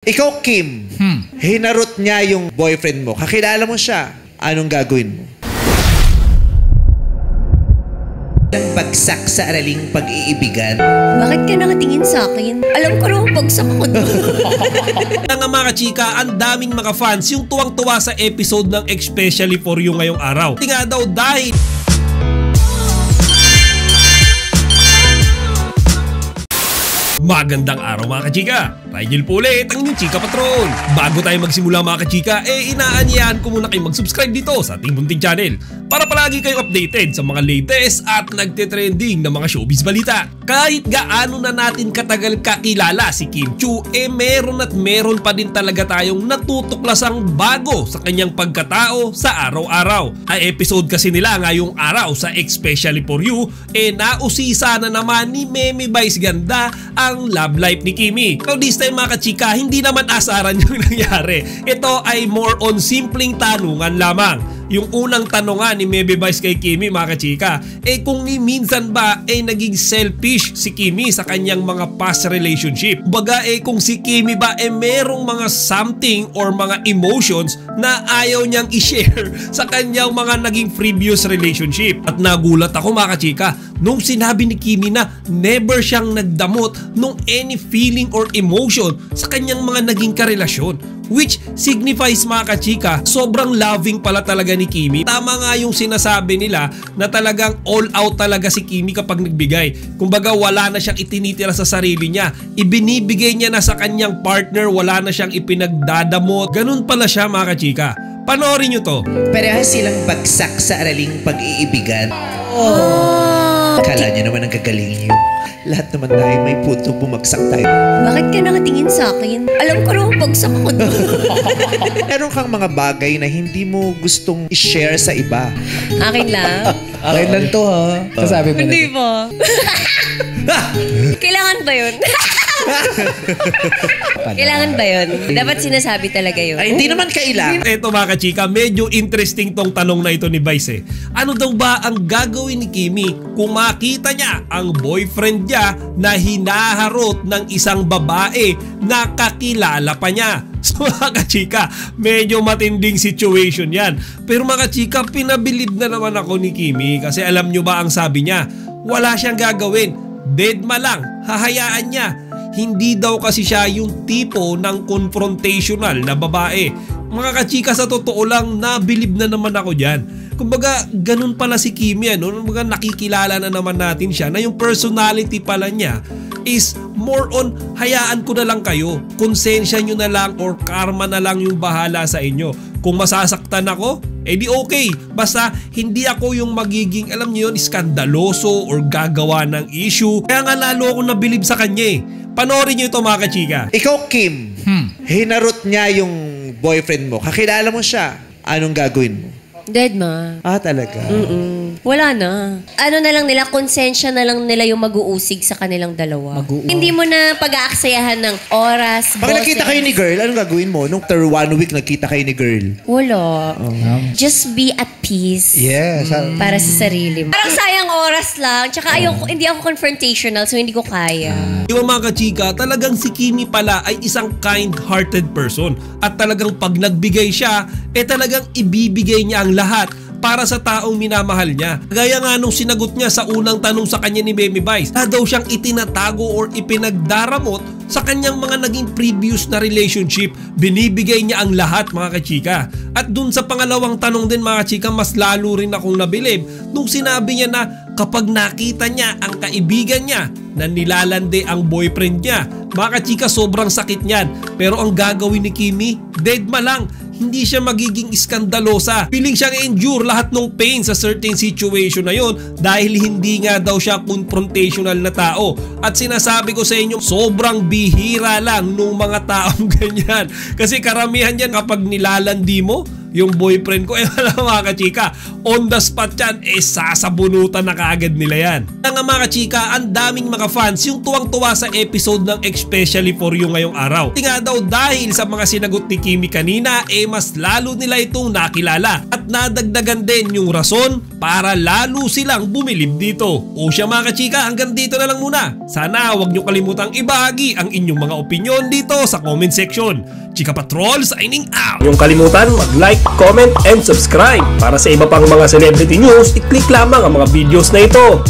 Ikaw, Kim, hinarot niya yung boyfriend mo. Kakilala mo siya. Anong gagawin mo? Ang bagsak sa araling pag-iibigan. Bakit ka nakatingin sa akin? Alam ko naman bagsak ako doon. Nga mga chika, ang daming mga fans yung tuwang-tuwa sa episode ng Especially For You ngayong araw. Hindi nga daw dahil magandang araw mga kachika! Rigel po ulit ang inyong Chika Patrol! Bago tayo magsimula mga kachika, inaanyayahan ko muna kayo mag-subscribe dito sa ating munting channel para palagi kayong updated sa mga latest at nagte-trending na mga showbiz balita. Kahit gaano na natin katagal kakilala si Kim Chiu, meron at meron pa din talaga tayong natutuklasang bago sa kanyang pagkatao sa araw-araw. Ang episode kasi nila ngayong araw sa Especially For You, nausisa na naman ni Meme Vice Ganda ang love life ni Kimi. Now this time mga kachika, hindi naman asaran yung nangyari. Ito ay more on simpleng tanungan lamang. Yung unang tanongan ni Meme Vice kay Kimi mga kachika, kung ni minsan ba naging selfish si Kimi sa kanyang mga past relationship. Baga kung si Kimi ba merong mga something or mga emotions na ayaw niyang i-share sa kanyang mga naging previous relationship. At nagulat ako mga kachika nung sinabi ni Kimi na never siyang nagdamot nung any feeling or emotion sa kanyang mga naging karelasyon. Which signifies mga kachika, sobrang loving pala talaga ni Kimi. Tama nga yung sinasabi nila na talagang all out talaga si Kimi kapag nagbigay. Kumbaga wala na siyang itinitira sa sarili niya. Ibinibigay niya na sa kanyang partner, wala na siyang ipinagdadamot. Ganun pala siya mga kachika. Panoorin nyo to. Parehas silang bagsak sa araling pag-iibigan. Kala niyo naman ang gagalingin niyo. Lahat naman tayo may punto bumagsak tayo. Bakit ka nakatingin sa akin? Alam ko naman bagsak ako doon. Meron kang mga bagay na hindi mo gustong i-share sa iba. Akin lang? Akin lang to ha. Sasabi mo Hindi na. po. Kailangan ba yun? Kailangan ba yun? Dapat sinasabi talaga yun. Ay, hindi naman kailangan. Eto mga kachika, medyo interesting tong tanong na ito ni Vice. Ano daw ba ang gagawin ni Kimi kung makita niya ang boyfriend niya na hinaharot ng isang babae na kakilala pa niya? So mga kachika, medyo matinding situation yan. Pero mga kachika, pinabilib na naman ako ni Kimi kasi alam nyo ba ang sabi niya? Wala siyang gagawin. Deadma lang, hahayaan niya. Hindi daw kasi siya yung tipo ng confrontational na babae. Mga kachika, sa totoo lang, nabilib na naman ako dyan. Kumbaga, ganun pala si Kimi, ano? Kumbaga, nakikilala na naman natin siya na yung personality pala niya is more on, hayaan ko na lang kayo. Konsensya nyo na lang or karma na lang yung bahala sa inyo. Kung masasaktan ako, di okay. Basta hindi ako yung magiging, alam nyo yun, skandaloso or gagawa ng issue. Kaya nga lalo ako nabilib sa kanya. Panoorin nyo ito mga kachika. Ikaw, Kim, hinarot niya yung boyfriend mo. Kakilala mo siya. Anong gagawin mo? Deadma. Talaga? Wala na. Ano na lang nila, konsensya na lang nila yung mag-uusig sa kanilang dalawa. Hindi mo na pag-aaksayahan ng oras, Pag nakita kayo ni girl, anong gagawin mo? Nung 1 week nakita kayo ni girl. Wala. Just be at peace. Yes. Para sa sarili mo. Parang sayang oras lang. Tsaka hindi ako confrontational, so hindi ko kaya. Di ba mga kachika, talagang si Kimi pala ay isang kind-hearted person. At talagang pag nagbigay siya, talagang ibibigay niya ang lahat para sa taong minamahal niya. Gaya nga nung sinagot niya sa unang tanong sa kanya ni Meme Vice, na daw siyang itinatago or ipinagdaramot sa kanyang mga naging previous na relationship. Binibigay niya ang lahat mga kachika. At dun sa pangalawang tanong din mga kachika, mas lalo rin akong nabilib nung sinabi niya na kapag nakita niya ang kaibigan niya na nilalande ang boyfriend niya, mga kachika, sobrang sakit niyan. Pero ang gagawin ni Kimi, deadma lang. Hindi siya magiging iskandalosa. Piling siyang endure lahat ng pain sa certain situation na yon dahil hindi nga daw siya confrontational na tao. At sinasabi ko sa inyo, sobrang bihira lang nung mga taong ganyan. Kasi karamihan yan kapag nilalandi mo, yung boyfriend ko, wala mga kachika, on the spot yan, sasabunutan na kaagad nila yan. Kaya nga mga kachika, ang daming mga fans yung tuwang-tuwa sa episode ng Especially For You ngayong araw. Nga daw dahil sa mga sinagot ni Kimi kanina, mas lalo nila itong nakilala at nadagdagan din yung rason para lalo silang bumilib dito. O siya mga kachika, hanggang dito na lang muna. Sana huwag nyo kalimutang ibahagi ang inyong mga opinion dito sa comment section. Chika Patrol signing out! Yung kalimutan mag-like, comment, and subscribe. Para sa iba pang mga celebrity news, i-click lamang ang mga videos na ito.